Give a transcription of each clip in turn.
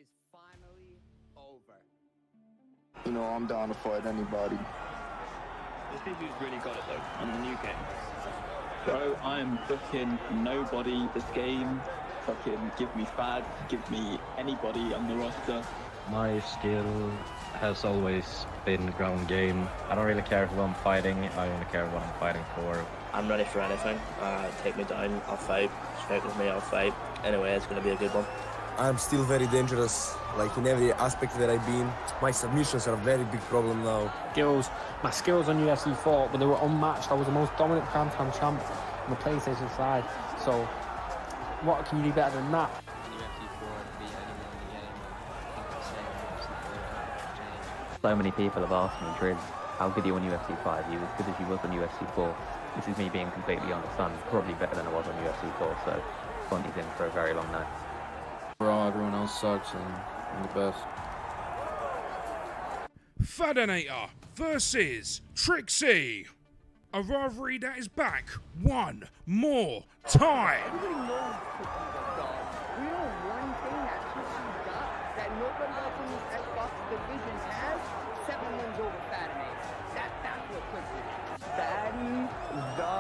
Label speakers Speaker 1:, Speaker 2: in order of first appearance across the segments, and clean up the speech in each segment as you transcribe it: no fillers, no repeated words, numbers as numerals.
Speaker 1: is finally over.
Speaker 2: You know, I'm down to fight anybody.
Speaker 3: Let's see who's really got it though on the new game.
Speaker 4: Bro, I am booking nobody this game. Fucking give me Fad, give me anybody on the roster.
Speaker 5: My skill has always been ground game. I don't really care who I'm fighting, I only care what I'm fighting for.
Speaker 3: I'm ready for anything. Take me down, I'll fight. Strike with me, I'll fight. Anyway, it's going to be a good one.
Speaker 6: I'm still very dangerous, like in every aspect that I've been. My submissions are a very big problem now.
Speaker 7: My skills on UFC 4, but they were unmatched. I was the most dominant primetime champ on the PlayStation side. So, what can you do better than that?
Speaker 5: So many people have asked me, Driz, how good are you on UFC 5? You as good as you was on UFC 4. This is me being completely honest. I'm probably better than I was on UFC 4, so Fonty's in for a very long night.
Speaker 8: Raw, everyone else sucks, and I'm the best.
Speaker 9: Fadinator versus Trixie. A rivalry that is back one more time.
Speaker 1: Everybody knows Trixie's a dog. We know one thing that Trixie's got that nobody else in this Xbox division has. 7 wins over Fadinator. That's what Trixie is. Fatty the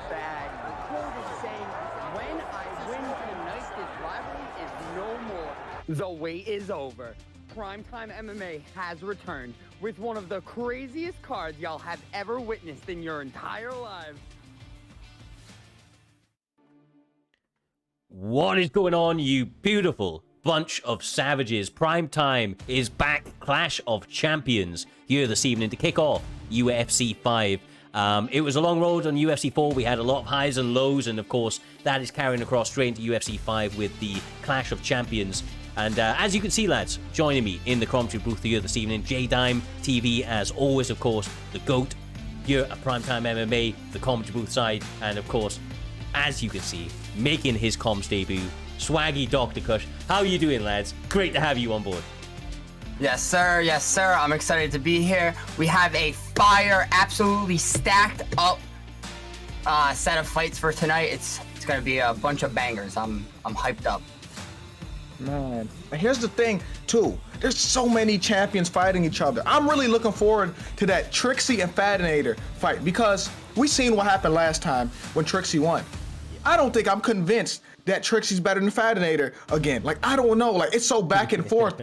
Speaker 1: Fatty. The quote is saying, when I win tonight, this rivalry is no more. The wait is over. Primetime MMA has returned with one of the craziest cards y'all have ever witnessed in your entire lives.
Speaker 10: What is going on, you beautiful bunch of savages? Primetime is back. Clash of Champions here this evening to kick off UFC 5. It was a long road on UFC 4. We had a lot of highs and lows, and of course that is carrying across straight into UFC 5 with the Clash of Champions. And as you can see, lads, joining me in the commentary booth here this evening, J-Dime TV, as always, of course, the GOAT here at Primetime MMA, the commentary booth side, and of course, as you can see, making his comms debut, Swaggy Dr. Kush. How are you doing, lads? Great to have you on board.
Speaker 1: Yes, sir. Yes, sir. I'm excited to be here. We have a fire, absolutely stacked up set of fights for tonight. It's gonna be a bunch of bangers. I'm hyped up.
Speaker 11: Man, and here's the thing too. There's so many champions fighting each other. I'm really looking forward to that Trixie and Fadinator fight because we seen what happened last time when Trixie won. I don't think I'm convinced that Trixie's better than Fadinator again. Like, I don't know. Like, it's so back and forth.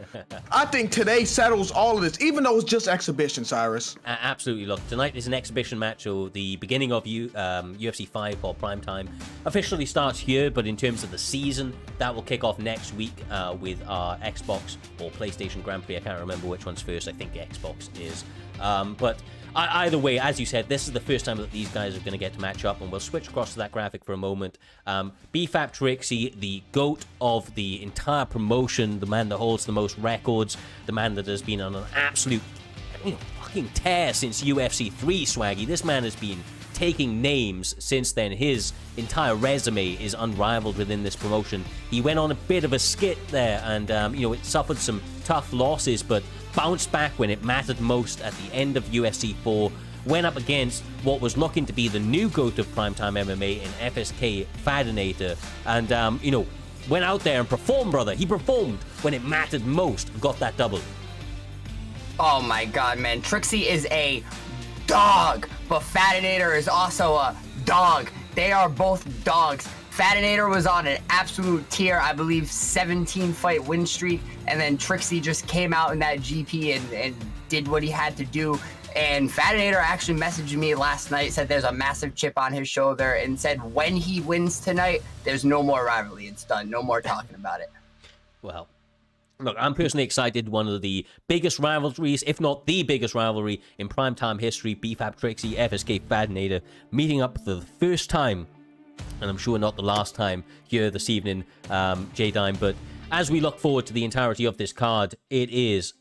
Speaker 11: I think today settles all of this, even though it's just exhibition, Cyrus.
Speaker 10: Absolutely. Look, tonight is an exhibition match, so the beginning of UFC 5 or Primetime officially starts here, but in terms of the season, that will kick off next week with our Xbox or PlayStation Grand Prix. I can't remember which one's first. I think Xbox is. But either way, as you said, this is the first time that these guys are going to get to match up, and we'll switch across to that graphic for a moment. BFAP Trixie, the GOAT of the entire promotion, the man that holds the most records, the man that has been on an absolute fucking tear since UFC 3, Swaggy. This man has been taking names since then. His entire resume is unrivaled within this promotion. He went on a bit of a skit there, and it suffered some tough losses, but bounced back when it mattered most at the end of UFC 4, went up against what was looking to be the new GOAT of Primetime MMA in FSK Fadinator, and went out there and performed, brother. He performed when it mattered most and got that double.
Speaker 1: Oh my god, man. Trixie is a dog, but Fadinator is also a dog. They are both dogs. Fadinator was on an absolute tier, I believe 17-fight win streak, and then Trixie just came out in that GP and did what he had to do. And Fadinator actually messaged me last night, said there's a massive chip on his shoulder, and said when he wins tonight, there's no more rivalry. It's done. No more talking about it.
Speaker 10: Well, look, I'm personally excited. One of the biggest rivalries, if not the biggest rivalry in Primetime history, BFAP Trixie, FSK Fadinator, meeting up for the first time, and I'm sure not the last time here this evening, J-Dime. But as we look forward to the entirety of this card, it is,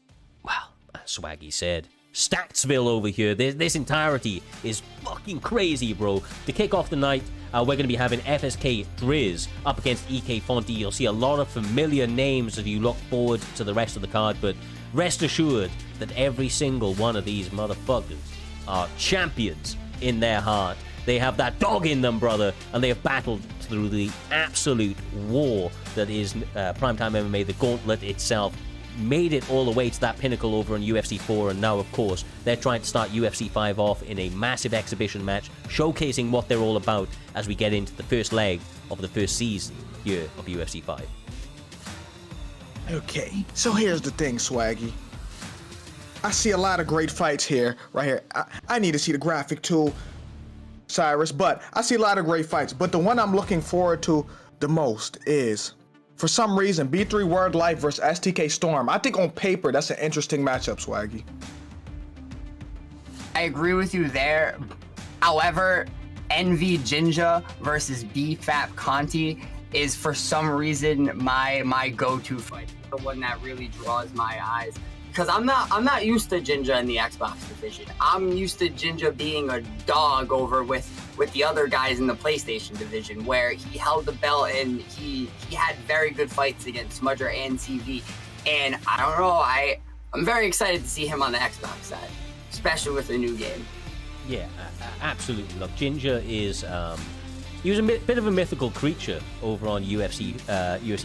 Speaker 10: well, as Swaggy said, Stacksville over here. This entirety is fucking crazy, bro. To kick off the night, we're going to be having FSK Driz up against EK Fonty. You'll see a lot of familiar names as you look forward to the rest of the card, but rest assured that every single one of these motherfuckers are champions in their heart. They have that dog in them, brother, and they have battled through the absolute war that is Primetime MMA, the gauntlet itself, made it all the way to that pinnacle over on UFC 4, and now, of course, they're trying to start UFC 5 off in a massive exhibition match, showcasing what they're all about as we get into the first leg of the first season here of UFC 5.
Speaker 11: Okay, so here's the thing, Swaggy. I see a lot of great fights here, right here. I need to see the graphic too, Cyrus, but I see a lot of great fights. But the one I'm looking forward to the most is, for some reason, B3 Word Life versus STK Storm. I think on paper, that's an interesting matchup, Swaggy.
Speaker 12: I agree with you there. However, Envy Jinja versus BFAP Conti is for some reason my go-to fight, the one that really draws my eyes. Because I'm not used to Jinja in the Xbox division. I'm used to Jinja being a dog over with the other guys in the PlayStation division, where he held the belt and he had very good fights against Smudger and CV. And I don't know, I'm very excited to see him on the Xbox side, especially with the new game.
Speaker 10: Yeah, absolutely. Look, Jinja is he was a bit of a mythical creature over on UFC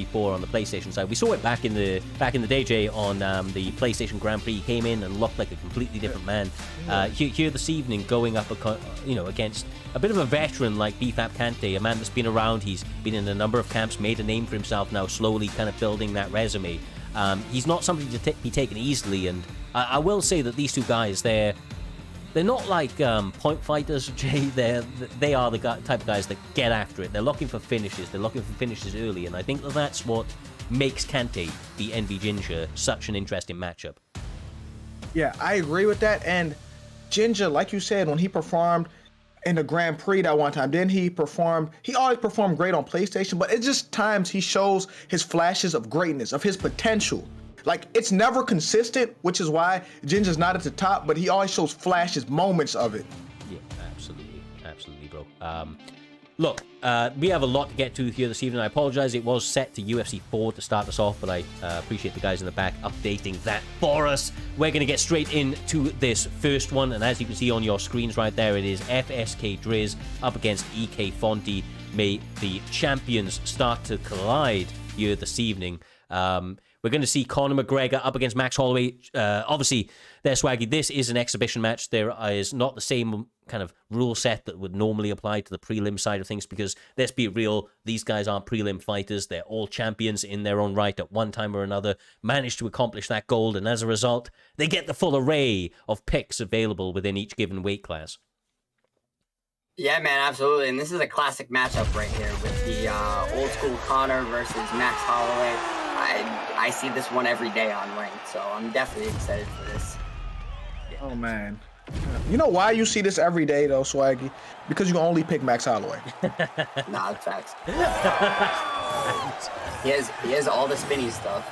Speaker 10: 4 on the PlayStation side. We saw it back in the day, Jay, on the PlayStation Grand Prix. He came in and looked like a completely different man. Here this evening, going up against a bit of a veteran like BFAP Kante, a man that's been around. He's been in a number of camps, made a name for himself now, slowly kind of building that resume. He's not somebody to be taken easily, and I will say that these two guys, they're not like point fighters, Jay. They are the type of guys that get after it. They're looking for finishes. They're looking for finishes early, and I think that's what makes Kante the Envy Jinja such an interesting matchup.
Speaker 11: Yeah, I agree with that. And Jinja, like you said, when he performed in the Grand Prix that one time, he always performed great on PlayStation, but it's just times he shows his flashes of greatness, of his potential. Like, it's never consistent, which is why Jinja's not at the top, but he always shows flashes, moments of it.
Speaker 10: Yeah, absolutely, bro. Look, we have a lot to get to here this evening. I apologize, it was set to UFC 4 to start us off, but I appreciate the guys in the back updating that for us. We're going to get straight into this first one, and as you can see on your screens right there, it is FSK Driz up against EK Fonte. May the champions start to collide here this evening. We're going to see Conor McGregor up against Max Holloway. Obviously, there, Swaggy, this is an exhibition match. There is not the same kind of rule set that would normally apply to the prelim side of things, because, let's be real, these guys aren't prelim fighters. They're all champions in their own right at one time or another, managed to accomplish that goal, and as a result, they get the full array of picks available within each given weight class.
Speaker 12: Yeah, man, absolutely. And this is a classic matchup right here with the old school Conor versus Max Holloway. I see this one every day on Ranked, so I'm definitely excited for this.
Speaker 11: Oh, man. You know why you see this every day, though, Swaggy? Because you can only pick Max Holloway.
Speaker 12: Nah, it's facts. He has all the spinny stuff.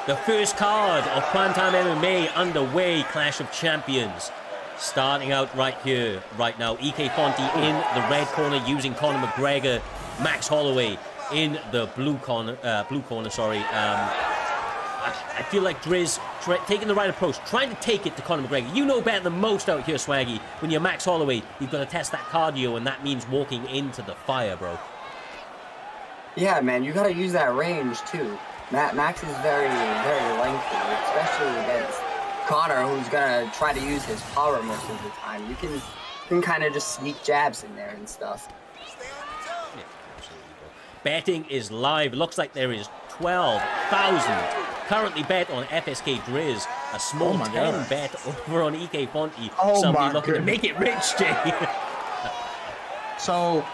Speaker 10: The first card of Primetime MMA underway, Clash of Champions. Starting out right here, right now. EK Fonte in the red corner using Conor McGregor. Max Holloway in the blue corner. I feel like Driz taking the right approach, trying to take it to Conor McGregor. You know better than most out here, Swaggy. When you're Max Holloway, you've got to test that cardio, and that means walking into the fire, bro.
Speaker 12: Yeah, man, you got to use that range too. Max is very, very lengthy, especially against Conor, who's gonna try to use his power most of the time. You can kind of just sneak jabs in there and stuff.
Speaker 10: Yeah, absolutely, bro. Betting is live. Looks like there is 12,000 currently bet on FSK Driz. A small 10 bet over on EK Fonte. Somebody looking to make it rich, Jay.
Speaker 11: So,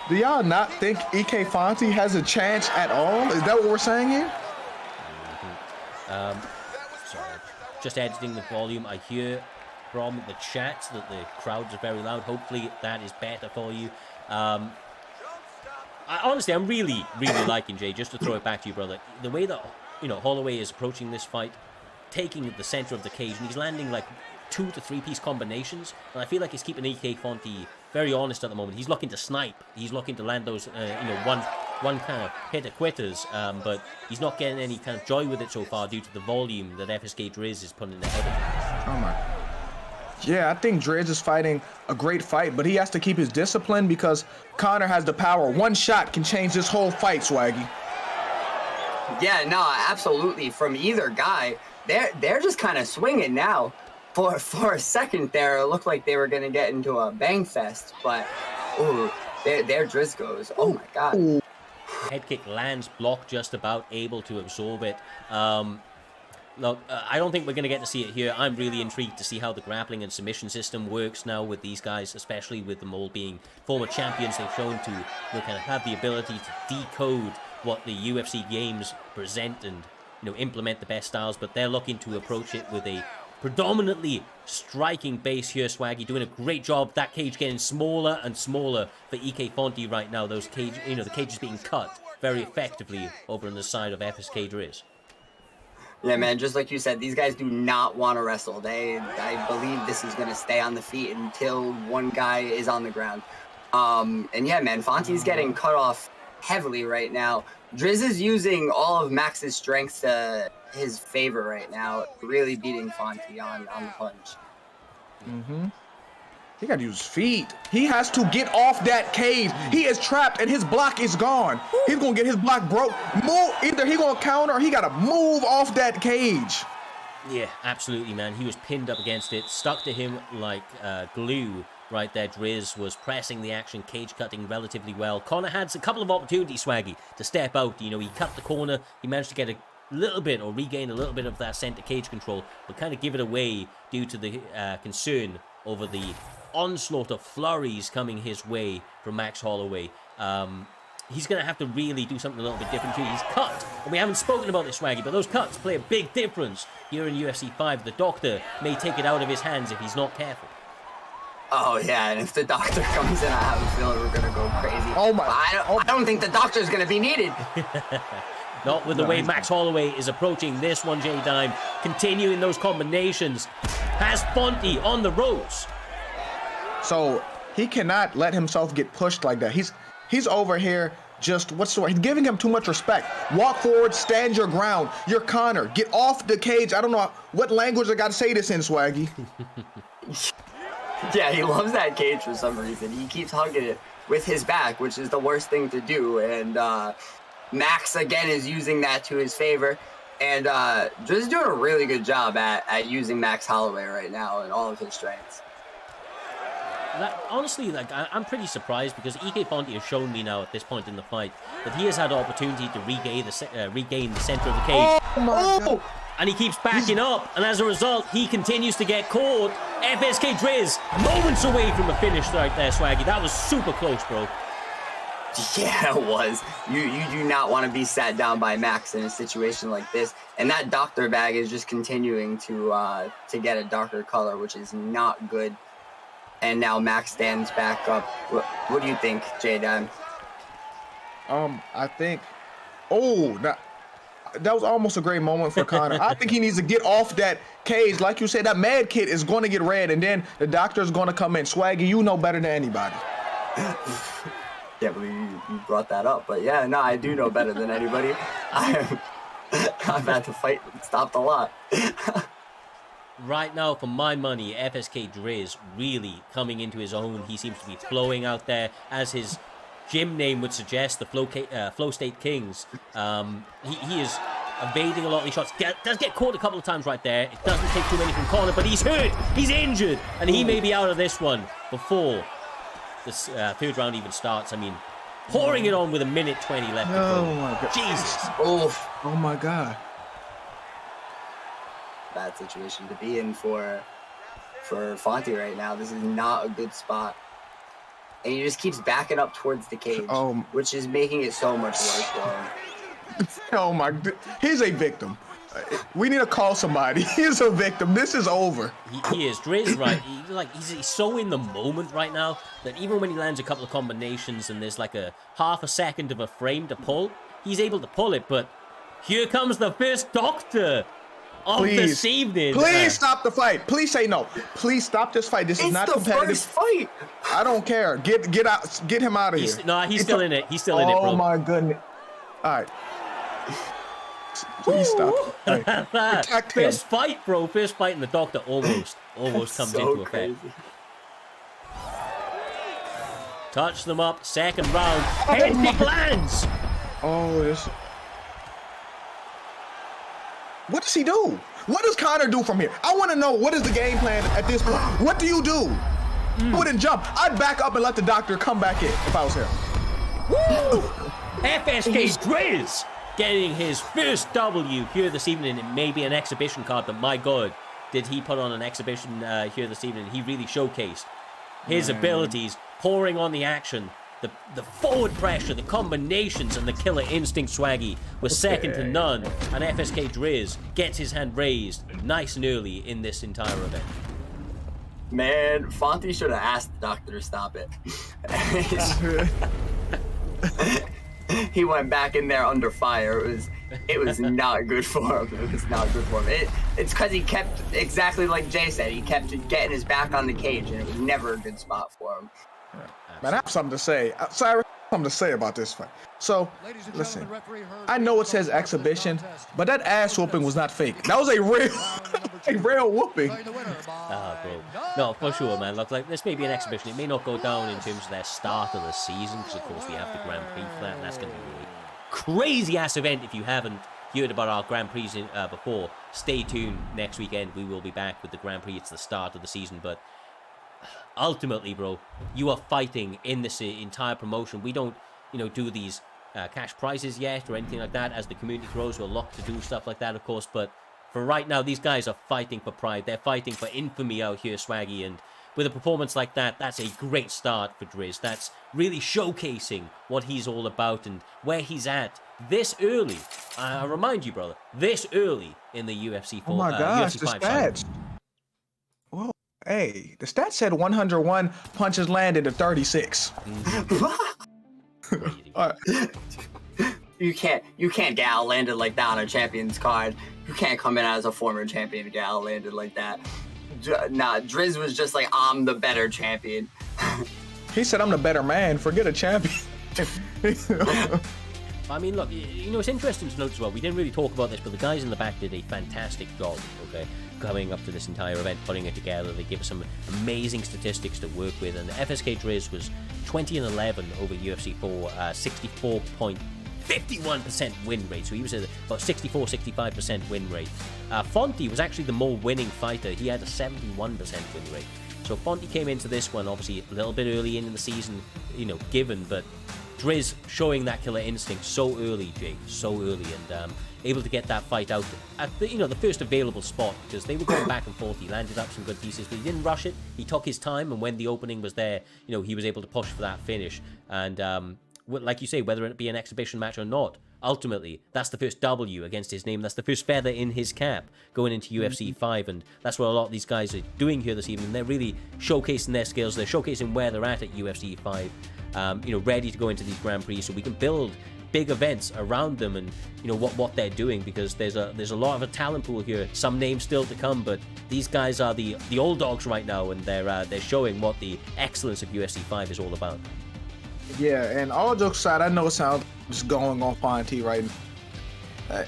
Speaker 11: do y'all not think EK Fonte has a chance at all? Is that what we're saying here?
Speaker 10: Sorry, just editing the volume. I hear from the chat that the crowds are very loud. Hopefully that is better for you. Honestly, I'm really liking, Jay, just to throw it back to you, brother, the way that, Holloway is approaching this fight, taking the center of the cage, and he's landing like 2 to 3 piece combinations, and I feel like he's keeping EK Fonte very honest at the moment. He's looking to snipe. He's looking to land those, one kind of hit quitters, but he's not getting any kind of joy with it so far due to the volume that FSK Driz is putting ahead of him.
Speaker 11: Oh my. Yeah, I think Driz is fighting a great fight, but he has to keep his discipline because Conor has the power. One shot can change this whole fight, Swaggy.
Speaker 12: Yeah, no, absolutely. From either guy, they're just kind of swinging now. For a second there, it looked like they were gonna get into a bang fest, but ooh, there Driz goes. Oh my god.
Speaker 10: Head kick lands, block just about, able to absorb it. Look, I don't think we're going to get to see it here. I'm really intrigued to see how the grappling and submission system works now with these guys, especially with them all being former champions. They've shown to kind of have the ability to decode what the UFC games present and implement the best styles, but they're looking to approach it with a predominantly striking base here. Swaggy doing a great job. That cage getting smaller and smaller for EK Fonte right now. Those cage, the cage is being cut very effectively over on the side of FSK Driz.
Speaker 12: Yeah, man, just like you said, these guys do not want to wrestle. I believe this is going to stay on the feet until one guy is on the ground. And yeah, man, Fonte's getting cut off heavily right now. Driz is using all of Max's strength to his favor right now, really beating Fonte on the punch.
Speaker 11: He got to use feet. He has to get off that cage. He is trapped and his block is gone. He's going to get his block broke. Move. Either he going to counter or he got to move off that cage.
Speaker 10: Yeah, absolutely, man. He was pinned up against it, stuck to him like glue right there. Driz was pressing the action, cage cutting relatively well. Conor had a couple of opportunities, Swaggy, to step out. He cut the corner. He managed to get a little bit or regain a little bit of that center cage control, but kind of give it away due to the concern over the onslaught of flurries coming his way from Max Holloway. He's going to have to really do something a little bit different here. He's cut, and we haven't spoken about this, Swaggy, but those cuts play a big difference here in UFC 5. The doctor may take it out of his hands if he's not careful.
Speaker 12: Oh yeah, and if the doctor comes in, I have a feeling we're gonna go crazy.
Speaker 11: Oh my!
Speaker 12: I don't think the doctor's gonna be needed.
Speaker 10: Not with the way Max Holloway is approaching this one, J Dime. Continuing those combinations. Has Fonte on the ropes.
Speaker 11: So he cannot let himself get pushed like that. He's over here just, he's giving him too much respect. Walk forward, stand your ground. You're Conor. Get off the cage. I don't know what language I got to say this in, Swaggy.
Speaker 12: Yeah, he loves that cage for some reason. He keeps hugging it with his back, which is the worst thing to do. And Max, again, is using that to his favor. And just doing a really good job at using Max Holloway right now and all of his strengths.
Speaker 10: Honestly, I'm pretty surprised because EK Fonte has shown me now at this point in the fight that he has had the opportunity to regain the center of the cage.
Speaker 11: Oh my God.
Speaker 10: And he keeps backing up, and as a result, he continues to get caught. FSK Driz, moments away from a finish right there, Swaggy. That was super close, bro.
Speaker 12: Yeah, it was. You do not want to be sat down by Max in a situation like this. And that doctor bag is just continuing to get a darker color, which is not good. And now Max stands back up. What do you think, J-Dime?
Speaker 11: I think... that was almost a great moment for Conor. I think he needs to get off that cage. Like you said, that med kit is going to get red, and then the doctor's going to come in. Swaggy, you know better than anybody.
Speaker 12: Yeah, but you brought that up. But yeah, no, I do know better time anybody. I've had to fight and stopped a lot.
Speaker 10: Right now, for my money, FSK Driz really coming into his own. He seems to be flowing out there, as his gym name would suggest, the Flow State Kings. He is evading a lot of these shots. Does get caught a couple of times right there. It doesn't take too many from Conor, but he's hurt. He's injured, and he may be out of this one before this third round even starts. I mean, pouring it on with 1:20 left.
Speaker 11: Oh my God!
Speaker 10: Jesus!
Speaker 11: Oh my God!
Speaker 12: Bad situation to be in for Fonte right now. This is not a good spot. And he just keeps backing up towards the cage, which is making it so much worse for him.
Speaker 11: Oh my! He's a victim. We need to call somebody. He's a victim. This is over.
Speaker 10: He is. Driz, right? He's so in the moment right now that even when he lands a couple of combinations and there's like a half a second of a frame to pull, he's able to pull it. But here comes the first doctor of this evening.
Speaker 11: Please stop the fight. Please say no. Please stop this fight. This is not competitive.
Speaker 12: It's the first fight.
Speaker 11: I don't care. Get out. Get him out of here.
Speaker 10: No, he's still in it. He's still in it, bro.
Speaker 11: Oh my goodness. All right. Please stop. Hey,
Speaker 10: That
Speaker 11: protect him.
Speaker 10: fist fight, bro. Fist fight, and the doctor almost comes
Speaker 12: So
Speaker 10: into effect.
Speaker 12: crazy.
Speaker 10: Touch them up. Second round. Head kick lands.
Speaker 11: Oh, this. What does he do? What does Connor do from here? I want to know, what is the game plan at this point? What do you do? I wouldn't jump. I'd back up and let the doctor come back in if I was here.
Speaker 10: Woo! FSK Driz getting his first W here this evening. It may be an exhibition card, but my God, did he put on an exhibition here this evening. He really showcased his abilities, pouring on the action. The forward pressure, the combinations, and the killer instinct swaggy was second to none. And FSK Driz gets his hand raised nice and early in this entire event.
Speaker 12: Man, Fonty should have asked the doctor to stop it. He went back in there under fire. It was not good for him. It was not good for him. It's because he kept, exactly like Jay said, he kept getting his back on the cage, and it was never a good spot for him.
Speaker 11: Man, I have something to say. Cyrus, something to say about this fight. So, listen, I know it says exhibition, but that ass whooping was not fake. That was a real whooping.
Speaker 10: Bro. No, for sure, man. Look, like this may be an exhibition. It may not go down in terms of their start of the season, because of course we have the Grand Prix for that, and that's going to be a crazy-ass event. If you haven't heard about our Grand Prix before, stay tuned. Next weekend we will be back with the Grand Prix. It's the start of the season, but ultimately, bro, you are fighting in this entire promotion. We don't, do these cash prizes yet or anything like that. As the community grows, we'll look to do stuff like that, of course. But for right now, these guys are fighting for pride. They're fighting for infamy out here, Swaggy. And with a performance like that, that's a great start for Driz. That's really showcasing what he's all about and where he's at this early. I remind you, brother, this early in the UFC 4.
Speaker 11: Oh my gosh,
Speaker 10: UFC
Speaker 11: the
Speaker 10: 5
Speaker 11: stats. Whoa, hey, the stats said 101 punches landed to 36.
Speaker 12: You can't get outlanded like that on a champion's card. You can't come in as a former champion and get outlanded like that. Nah, Driz was just like, I'm the better champion.
Speaker 11: He said, I'm the better man. Forget a champion.
Speaker 10: I mean, look, it's interesting to note as well, we didn't really talk about this, but the guys in the back did a fantastic job, okay, coming up to this entire event, putting it together. They give us some amazing statistics to work with, and FSK Driz was 20-11 over UFC 4, 64.51% win rate, so he was at about 64-65% win rate. Fonty was actually the more winning fighter. He had a 71% win rate. So Fonty came into this one, obviously, a little bit early in the season, given, but Driz showing that killer instinct so early, Jay, so early, and able to get that fight out at the the first available spot, because they were going back and forth. He landed up some good pieces, but he didn't rush it. He took his time, and when the opening was there, he was able to push for that finish. And like you say, whether it be an exhibition match or not, ultimately that's the first W against his name. That's the first feather in his cap going into UFC 5, and that's what a lot of these guys are doing here this evening. They're really showcasing their skills. They're showcasing where they're at UFC 5. Ready to go into these Grand Prix, so we can build big events around them, and what they're doing, because there's a lot of a talent pool here. Some names still to come, but these guys are the old dogs right now, and they're showing what the excellence of UFC 5 is all about.
Speaker 11: Yeah, and all jokes aside, I know it sounds just going on Fonty right now.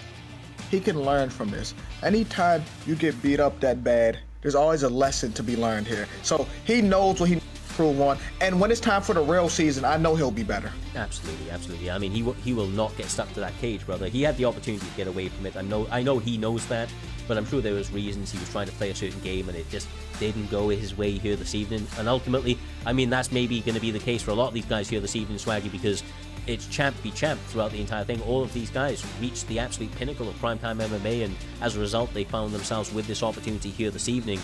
Speaker 11: He can learn from this. Anytime you get beat up that bad, there's always a lesson to be learned here. So he knows what he prove on, and when it's time for the real season, I know he'll be better.
Speaker 10: Absolutely. I mean, he will not get stuck to that cage, brother. He had the opportunity to get away from it. I know he knows that, but I'm sure there was reasons. He was trying to play a certain game, and it just didn't go his way here this evening. And ultimately, I mean, that's maybe going to be the case for a lot of these guys here this evening, Swaggy, because it's champ be champ throughout the entire thing. All of these guys reached the absolute pinnacle of primetime MMA, and as a result, they found themselves with this opportunity here this evening.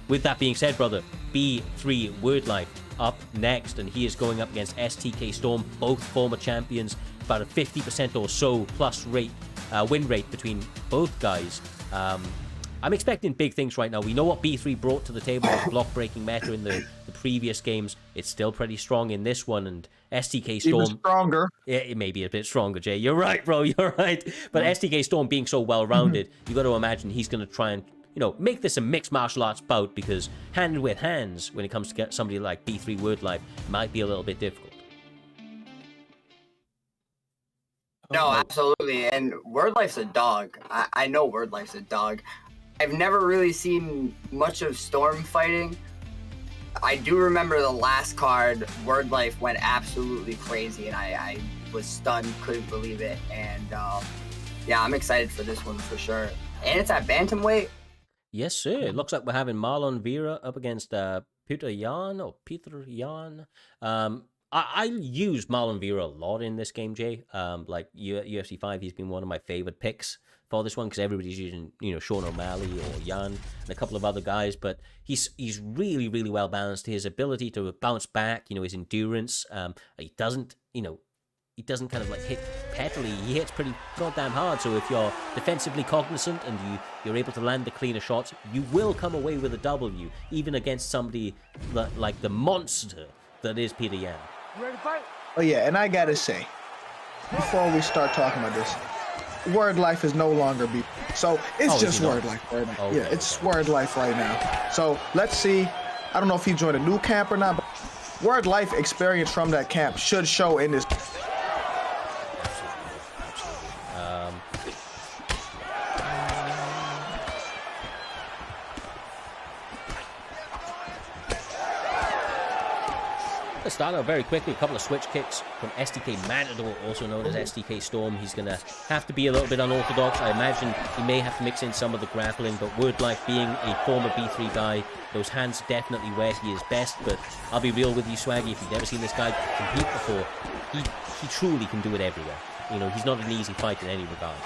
Speaker 10: With that being said, brother, B3 Word Life up next, and he is going up against STK Storm, both former champions. About a 50% or so plus win rate between both guys. I'm expecting big things right now. We know what B3 brought to the table with block-breaking meta in the previous games. It's still pretty strong in this one, and STK Storm...
Speaker 11: Even stronger.
Speaker 10: Yeah, it may be a bit stronger, Jay. You're right, bro. You're right. But STK Storm being so well-rounded, you got to imagine he's going to try and make this a mixed martial arts bout, because hand with hands, when it comes to get somebody like B3 Word Life, might be a little bit difficult.
Speaker 12: No, absolutely. And Word Life's a dog. I know Word Life's a dog. I've never really seen much of Storm fighting. I do remember the last card, Word Life went absolutely crazy, and I was stunned, couldn't believe it. And yeah, I'm excited for this one for sure. And it's at bantamweight.
Speaker 10: Yes, sir. It looks like we're having Marlon Vera up against Peter Yan. I used Marlon Vera a lot in this game, Jay. Like UFC 5, he's been one of my favorite picks for this one because everybody's using, Sean O'Malley or Yan and a couple of other guys. But he's really, really well balanced. His ability to bounce back, his endurance. He doesn't kind of like hit pettily. He hits pretty goddamn hard. So if you're defensively cognizant and you're able to land the cleaner shots, you will come away with a W, even against somebody like the monster that is Peter Yan.
Speaker 11: Ready to fight? Oh yeah, and I gotta say, before we start talking about this, Word Life is no longer beat. So it's just Word Life right now. Okay, yeah, it's Word Life right now. So let's see. I don't know if he joined a new camp or not, but Word Life experience from that camp should show in this.
Speaker 10: Let's start out very quickly. A couple of switch kicks from STK Matador, also known as STK Storm. He's going to have to be a little bit unorthodox. I imagine he may have to mix in some of the grappling, but Word Life being a former B3 guy, those hands are definitely where he is best. But I'll be real with you, Swaggy, if you've never seen this guy compete before, he truly can do it everywhere. He's not an easy fight in any regard.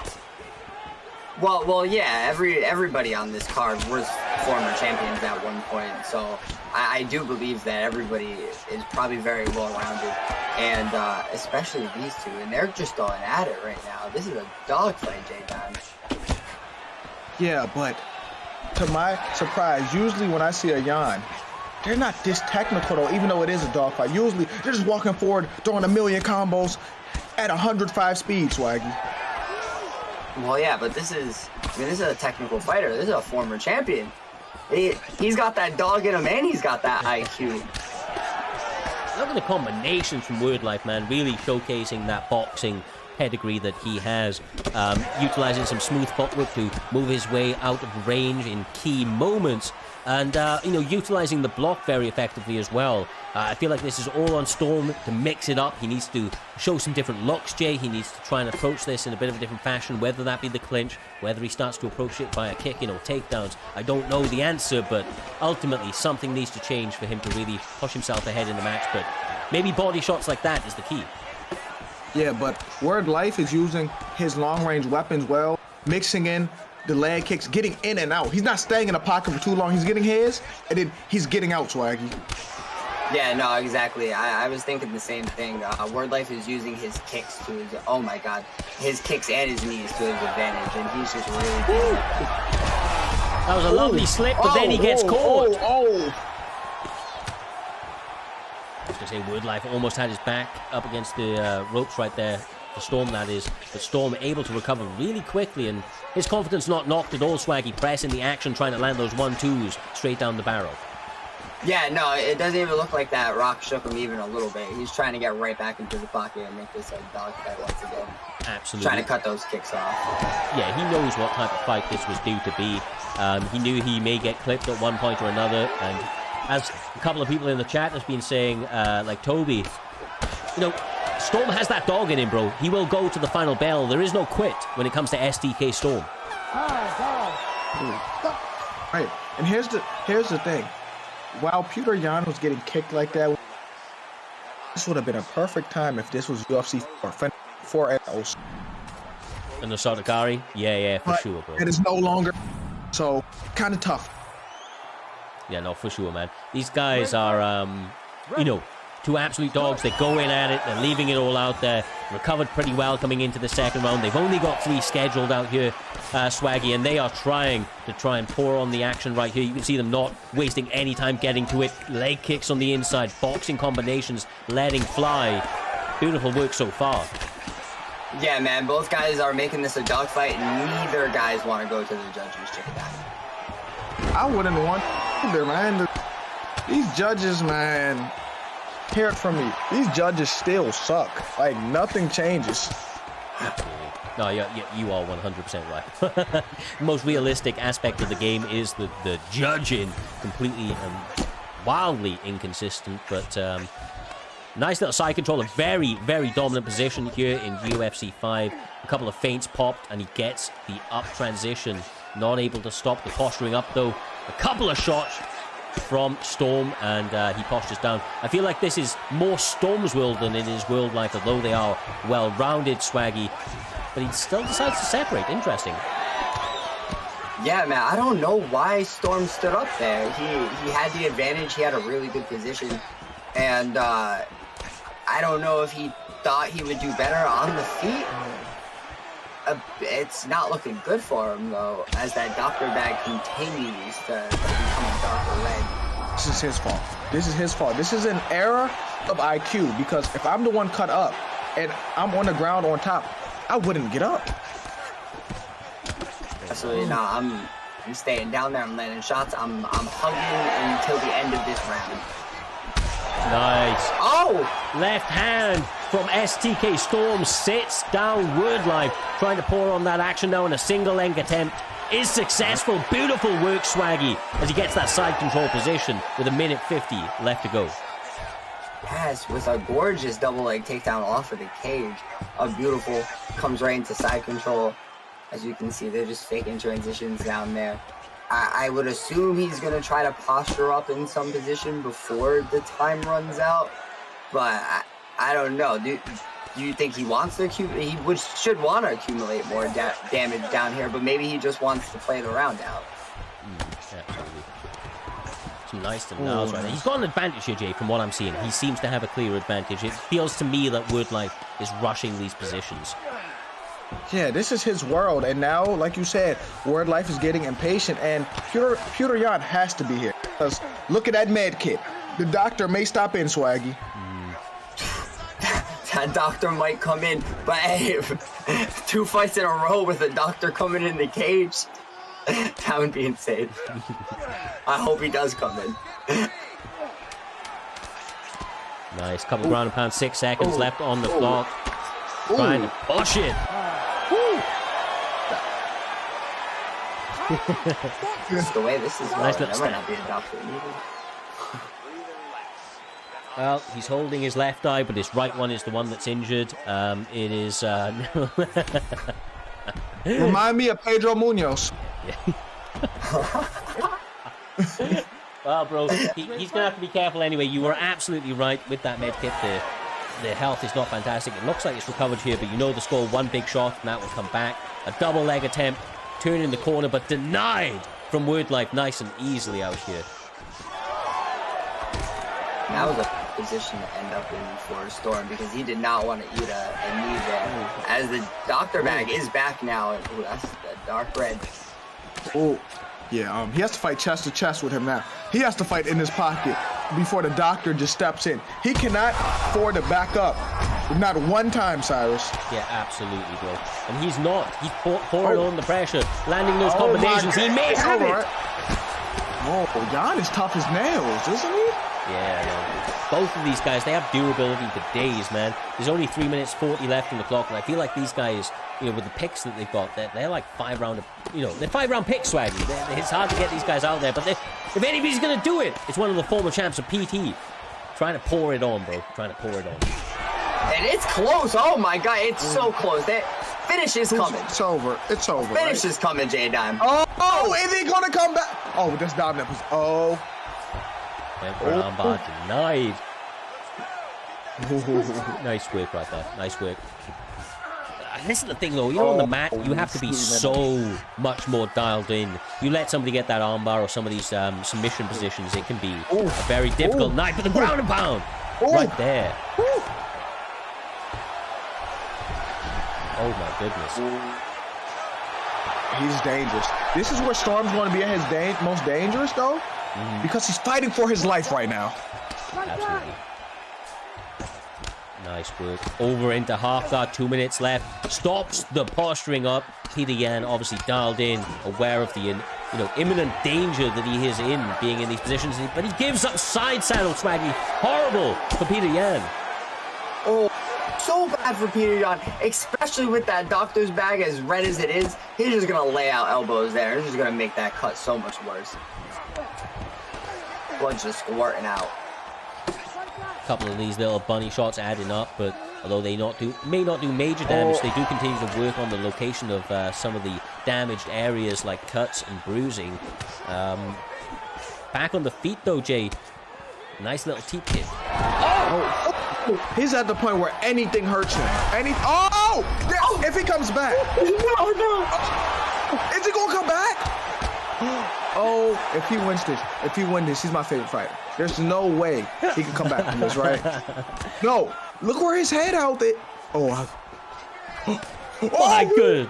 Speaker 12: Well, yeah. Everybody on this card was former champions at one point, so I do believe that everybody is probably very well-rounded, and especially these two, and they're just going at it right now. This is a dogfight, J-Don.
Speaker 11: Yeah, but to my surprise, usually when I see a Yan, they're not this technical though, even though it is a dogfight. Usually they're just walking forward, throwing a million combos at 105 speed, Swaggy.
Speaker 12: Well, yeah, but this is a technical fighter. This is a former champion. He's got that dog in him, and he's got that IQ.
Speaker 10: Look at the combinations from Word Life, man. Really showcasing that boxing pedigree that he has. Utilizing some smooth footwork to move his way out of range in key moments. And, utilizing the block very effectively as well. I feel like this is all on Storm to mix it up. He needs to show some different looks, Jay. He needs to try and approach this in a bit of a different fashion, whether that be the clinch, whether he starts to approach it by a kick, takedowns. I don't know the answer, but ultimately something needs to change for him to really push himself ahead in the match. But maybe body shots like that is the key.
Speaker 11: Yeah, but Word Life is using his long-range weapons well, mixing in the leg kicks, getting in and out. He's not staying in the pocket for too long. He's getting his, and then he's getting out, Swaggy.
Speaker 12: Yeah, no, exactly. I was thinking the same thing. Word Life is using his kicks to his, oh my god, his kicks and his knees to his advantage, and he's just really good at that.
Speaker 10: That was a lovely slip, but then he gets caught.
Speaker 11: I
Speaker 10: was going to say, Word Life almost had his back up against the ropes right there. For Storm, that is. But Storm able to recover really quickly, and his confidence not knocked at all, Swaggy. Pressing the action, trying to land those 1-2s straight down the barrel.
Speaker 12: Yeah, no, it doesn't even look like that Rock shook him even a little bit. He's trying to get right back into the pocket and make this a dogfight once again.
Speaker 10: Absolutely.
Speaker 12: Trying to cut those kicks off.
Speaker 10: Yeah, he knows what type of fight this was due to be. He knew he may get clipped at one point or another, and as a couple of people in the chat has been saying, like Toby, Storm has that dog in him, bro. He will go to the final bell. There is no quit when it comes to STK Storm.
Speaker 11: Right, and here's the thing. While Peter Yan was getting kicked like that, this would have been a perfect time if this was UFC 4
Speaker 10: And the Sotakari? Yeah, for sure, bro.
Speaker 11: It is no longer, so kind of tough.
Speaker 10: Yeah, no, for sure, man. These guys are, two absolute dogs. They go in at it. They're leaving it all out there. Recovered pretty well coming into the second round. They've only got 3 scheduled out here, Swaggy, and they are trying and pour on the action right here. You can see them not wasting any time getting to it. Leg kicks on the inside, boxing combinations, letting fly. Beautiful work so far.
Speaker 12: Yeah, man, both guys are making this a dogfight, and neither guys want to go to the judges. Check it out.
Speaker 11: I wouldn't want either, man. These judges, man. Hear it from me. These judges still suck. Like, nothing changes.
Speaker 10: No, you are 100% right. Most realistic aspect of the game is the judging, completely wildly inconsistent, but nice little side control, a very, very dominant position here in UFC 5. A couple of feints popped, and he gets the up transition. Not able to stop the posturing up, though. A couple of shots from Storm, and he postures down. I feel like this is more Storm's world than it is World Life, although they are well-rounded, Swaggy. But he still decides to separate. Interesting.
Speaker 12: Yeah, man, I don't know why Storm stood up there. He had the advantage. He had a really good position. And I don't know if he thought he would do better on the feet. It's not looking good for him, though, as that Dr. Bag continues to become a darker leg.
Speaker 11: This is his fault. This is his fault. This is an error of IQ, because if I'm the one cut up and I'm on the ground on top, I wouldn't get up.
Speaker 12: Absolutely not. I'm staying down there. I'm landing shots. I'm hugging until the end of this round.
Speaker 10: Nice.
Speaker 12: Oh!
Speaker 10: Left hand from STK. Storm sits down Wordlife, trying to pour on that action now in a single leg attempt. Is successful. Beautiful work, Swaggy, as he gets that side control position with 1:50 left to go.
Speaker 12: Yes, with a gorgeous double leg takedown off of the cage. A beautiful, comes right into side control. As you can see, they're just faking transitions down there. I would assume he's going to try to posture up in some position before the time runs out. But I don't know. Do you think he wants to accumulate? He should want to accumulate more damage down here, but maybe he just wants to play the round out.
Speaker 10: Absolutely. Some nice to nose right there. He's got an advantage here, Jay, from what I'm seeing. He seems to have a clear advantage. It feels to me that Wordlife is rushing these positions.
Speaker 11: Yeah, this is his world, and now, like you said, Wordlife is getting impatient, and Petr Yan has to be here. Because look at that med kit. The doctor may stop in, Swaggy.
Speaker 12: That doctor might come in, but hey, 2 fights in a row with a doctor coming in the cage, that would be insane. I hope he does come in.
Speaker 10: Nice. Couple ground and pound, 6 seconds left on the clock. Trying to push it.
Speaker 12: Just the way this is going,
Speaker 10: Nice
Speaker 12: there
Speaker 10: little
Speaker 12: might
Speaker 10: step.
Speaker 12: not be a doctor needed.
Speaker 10: Well, he's holding his left eye, but his right one is the one that's injured. It is...
Speaker 11: Remind me of Pedro Munoz.
Speaker 10: Well, bro, he's going to have to be careful anyway. You were absolutely right with that med kit. The health is not fantastic. It looks like it's recovered here, but you know the score. One big shot, and that will come back. A double leg attempt, turn in the corner, but denied from Wordlife nice and easily out here.
Speaker 12: That was a position to end up in for Storm, because he did not want to eat a knee there. As the Dr. Bag is back now. Ooh, that's the dark red.
Speaker 11: Oh, yeah, he has to fight chest to chest with him now. He has to fight in his pocket before the doctor just steps in. He cannot afford to back up. Not one time, Cyrus.
Speaker 10: Yeah, absolutely, bro. And he's not. He's pouring on the pressure, landing those combinations. He may have it.
Speaker 11: Oh, Yan is tough as nails, isn't he?
Speaker 10: Yeah, man. Both of these guys, they have durability for days, man. There's only 3 minutes 40 left on the clock, and I feel like these guys, you know, with the picks that they've got, they're like 5-round, you know, they're 5-round picks, Swaggy. It's hard to get these guys out there, but if anybody's gonna do it, it's one of the former champs of PT. Trying to pour it on, bro. Trying to pour it on.
Speaker 12: And it's close. Oh my god, it's so close. That finish is coming.
Speaker 11: It's over. It's over.
Speaker 12: Finish is coming, J-Dime.
Speaker 11: Oh, is he gonna come back? Oh, that's dominant. Oh.
Speaker 10: And for an armbar denied. Nice work right there. Nice work. This is the thing though, you're on the mat, you have to be so much more dialed in. You let somebody get that armbar or some of these submission positions, it can be a very difficult night. But the ground and pound right there. Oh my goodness.
Speaker 11: He's dangerous. This is where Storm's going to be at his most dangerous though, because he's fighting for his life right now.
Speaker 10: Absolutely. Nice work. Over into half guard, 2 minutes left. Stops the posturing up. Petr Yan obviously dialed in, aware of the imminent danger that he is in being in these positions. But he gives up side saddle, Swaggy. Horrible for Petr Yan.
Speaker 12: Oh, so so bad for Peter Yan, especially with that doctor's bag as red as it is. He's just gonna lay out elbows there. He's just gonna make that cut so much worse. Blood's just squirting out.
Speaker 10: A couple of these little bunny shots adding up, but although they may not do major damage, they do continue to work on the location of some of the damaged areas like cuts and bruising. Back on the feet though, Jay. Nice little teep kick.
Speaker 11: Oh, he's at the point where anything hurts him. Yeah, if he comes back.
Speaker 12: No.
Speaker 11: Is he gonna come back? Oh, if he wins this, he's my favorite fighter. There's no way he can come back from this, right? No, look where his head out there.
Speaker 10: My good.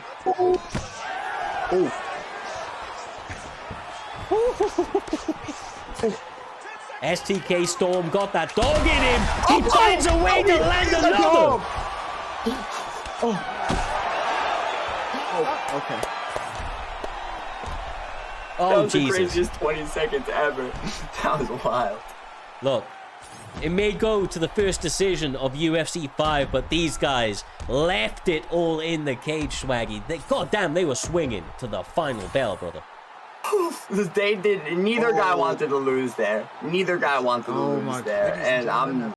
Speaker 10: STK Storm got that dog in him. He finds a way to land another.
Speaker 11: Okay.
Speaker 10: Oh,
Speaker 12: that was
Speaker 10: Jesus.
Speaker 12: the craziest 20 seconds ever. That was wild.
Speaker 10: Look, it may go to the first decision of UFC 5, but these guys left it all in the cage, Swaggy. Goddamn, they were swinging to the final bell, brother.
Speaker 12: They did. Neither guy wanted to lose there. Neither guy wanted to lose there, and I'm